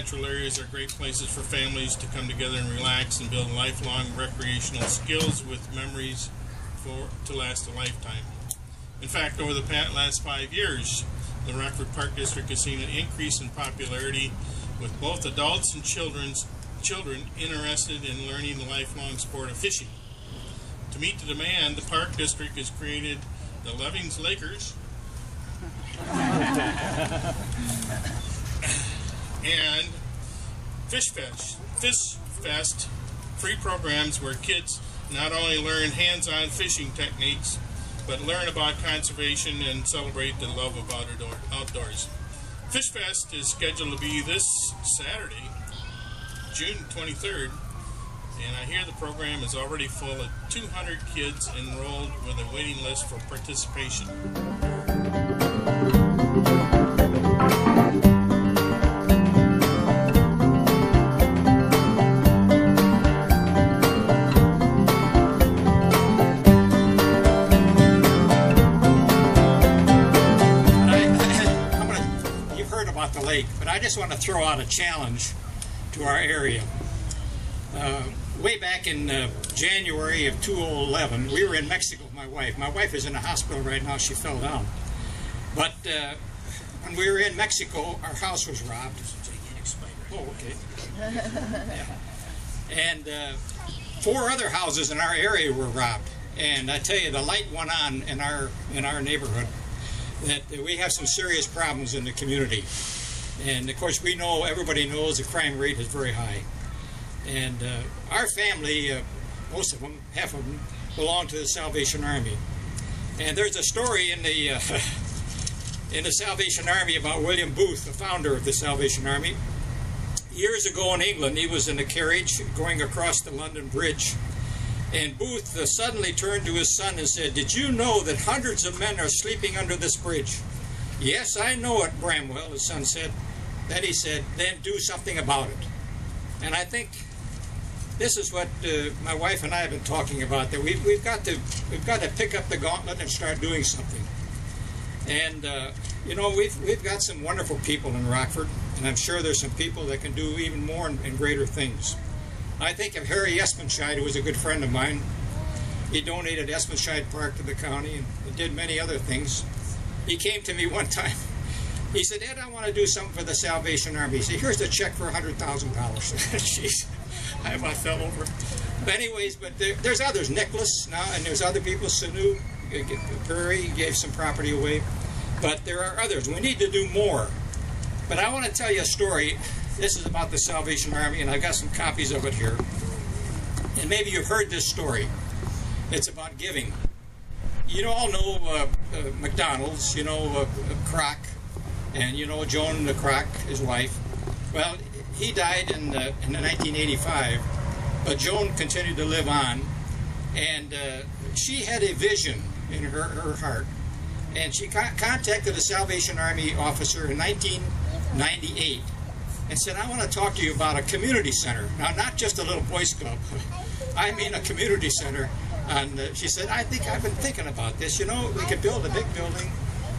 natural areas are great places for families to come together and relax and build lifelong recreational skills with memories to last a lifetime. In fact, over the last 5 years, the Rockford Park District has seen an increase in popularity with both adults and children interested in learning the lifelong sport of fishing. To meet the demand, the Park District has created the Levings Lakers and Fish Fest, free programs where kids not only learn hands-on fishing techniques, but learn about conservation and celebrate the love of outdoors. Fish Fest is scheduled to be this Saturday, June 23rd, and I hear the program is already full of 200 kids enrolled with a waiting list for participation. But I just want to throw out a challenge to our area. Way back in January of 2011, we were in Mexico with my wife. My wife is in the hospital right now. She fell down. But when we were in Mexico, our house was robbed. Oh, okay. Yeah. And 4 other houses in our area were robbed. And I tell you, the light went on in our neighborhood that we have some serious problems in the community. And of course, we know, everybody knows the crime rate is very high. And our family, most of them, half of them, belong to the Salvation Army. And there's a story in the Salvation Army about William Booth, the founder of the Salvation Army. Years ago in England, he was in a carriage going across the London Bridge. And Booth suddenly turned to his son and said, "Did you know that hundreds of men are sleeping under this bridge?" "Yes, I know it, Bramwell," his son said. Then he said, "Then do something about it." And I think this is what my wife and I have been talking about, that we've got to pick up the gauntlet and start doing something. And you know, we've got some wonderful people in Rockford, and I'm sure there's some people that can do even more and greater things. I think of Harry Espenscheid, who was a good friend of mine. He donated Espenscheid Park to the county and did many other things. He came to me one time. He said, "Ed, I want to do something for the Salvation Army." He said, "Here's the check for $100,000. Jeez, I about fell over. But anyways, there's others. Nicholas now, and there's other people. Sanu, Prairie gave some property away. But there are others. We need to do more. But I want to tell you a story. This is about the Salvation Army, and I've got some copies of it here. And maybe you've heard this story. It's about giving. You all know McDonald's, you know Kroc, and you know Joan Kroc, his wife. Well, he died in 1985, but Joan continued to live on, and she had a vision in her heart, and she contacted a Salvation Army officer in 1998 and said, "I want to talk to you about a community center. Now, not just a little boys club. I mean a community center." And she said, "I've been thinking about this. You know, we could build a big building,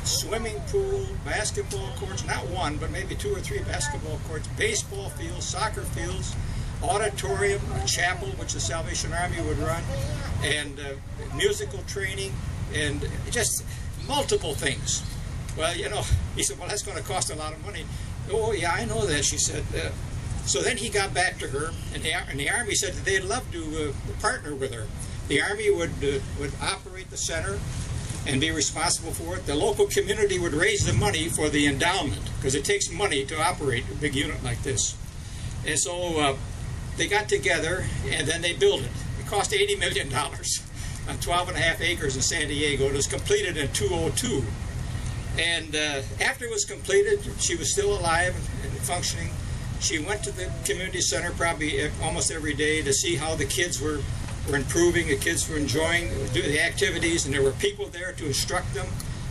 swimming pool, basketball courts, not one, but maybe 2 or 3 basketball courts, baseball fields, soccer fields, auditorium, a chapel, which the Salvation Army would run, and musical training, and just multiple things." Well, you know, he said, "Well, that's going to cost a lot of money." "Oh, yeah, I know that," she said. So then he got back to her, and the Army said that they'd love to partner with her. The Army would operate the center and be responsible for it. The local community would raise the money for the endowment, because it takes money to operate a big unit like this. And so they got together, and then they built it. It cost $80 million on 12.5 acres in San Diego. It was completed in 2002. And after it was completed, she was still alive and functioning. She went to the community center probably almost every day to see how the kids were improving, the kids were enjoying the activities, and there were people there to instruct them,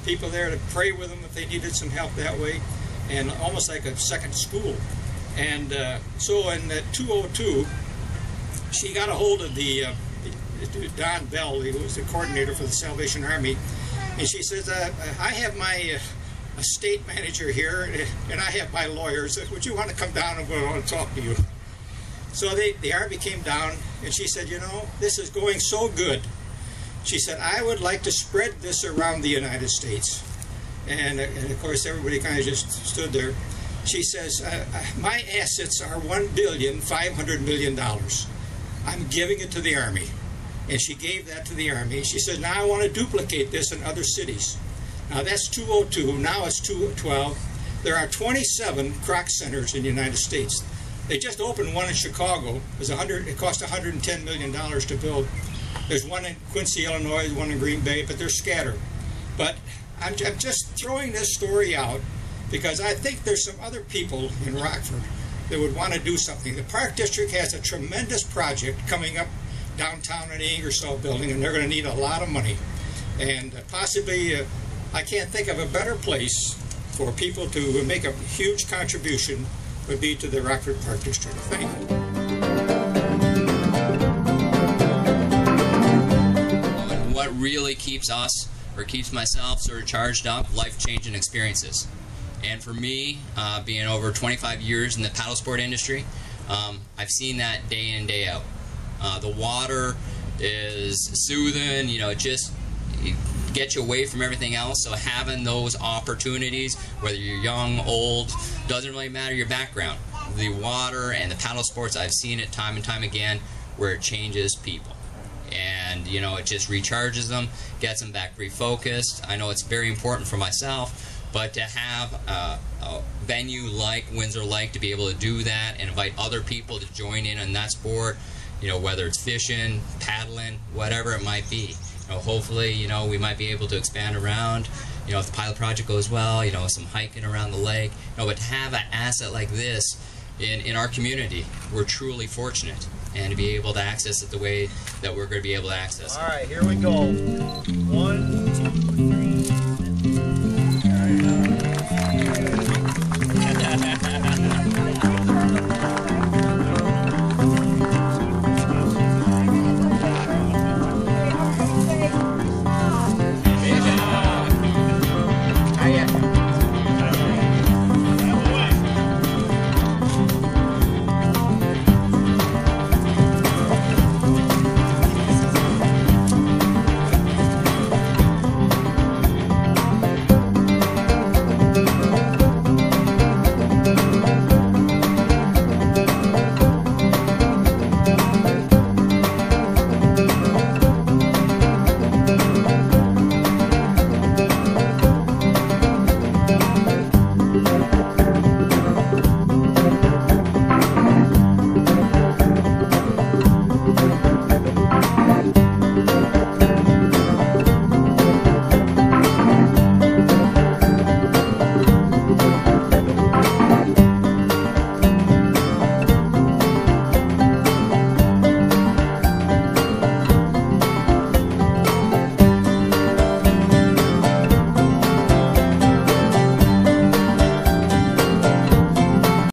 people there to pray with them if they needed some help that way, and almost like a second school. And so in 2002, she got a hold of the Don Bell, who was the coordinator for the Salvation Army, and she says, "I have my a state manager here, and I have my lawyers. Would you want to come down and go and talk to you? So the Army came down, and she said, you know, this is going so good. She said, I would like to spread this around the United States. And of course, everybody kind of just stood there. She says, my assets are $1,500,000,000. I'm giving it to the Army. And she gave that to the Army. She said, now I want to duplicate this in other cities. Now that's 202. Now it's 212. There are 27 Croc centers in the United States. They just opened one in Chicago. It cost $110 million to build. There's one in Quincy, Illinois, one in Green Bay, but they're scattered. But I'm just throwing this story out because I think there's some other people in Rockford that would want to do something. The Park District has a tremendous project coming up downtown in the Ingersoll building, and they're going to need a lot of money. And possibly, I can't think of a better place for people to make a huge contribution would be to the Rockford Park District. Thank you. What really keeps us, or keeps myself, sort of charged up, life-changing experiences. And for me, being over 25 years in the paddle sport industry, I've seen that day in and day out. The water is soothing, you know, it just gets you away from everything else. So having those opportunities, whether you're young, old, doesn't really matter your background. The water and the paddle sports, I've seen it time and time again where it changes people. And, you know, it just recharges them, gets them back refocused. I know it's very important for myself, but to have a venue like Windsor Lake to be able to do that and invite other people to join in on that sport, you know, whether it's fishing, paddling, whatever it might be. You know, hopefully, you know, we might be able to expand around, you know, if the pilot project goes well, you know, some hiking around the lake. You know, but to have an asset like this in our community, we're truly fortunate. And to be able to access it the way that we're going to be able to access it. All right, here we go. 1, 2.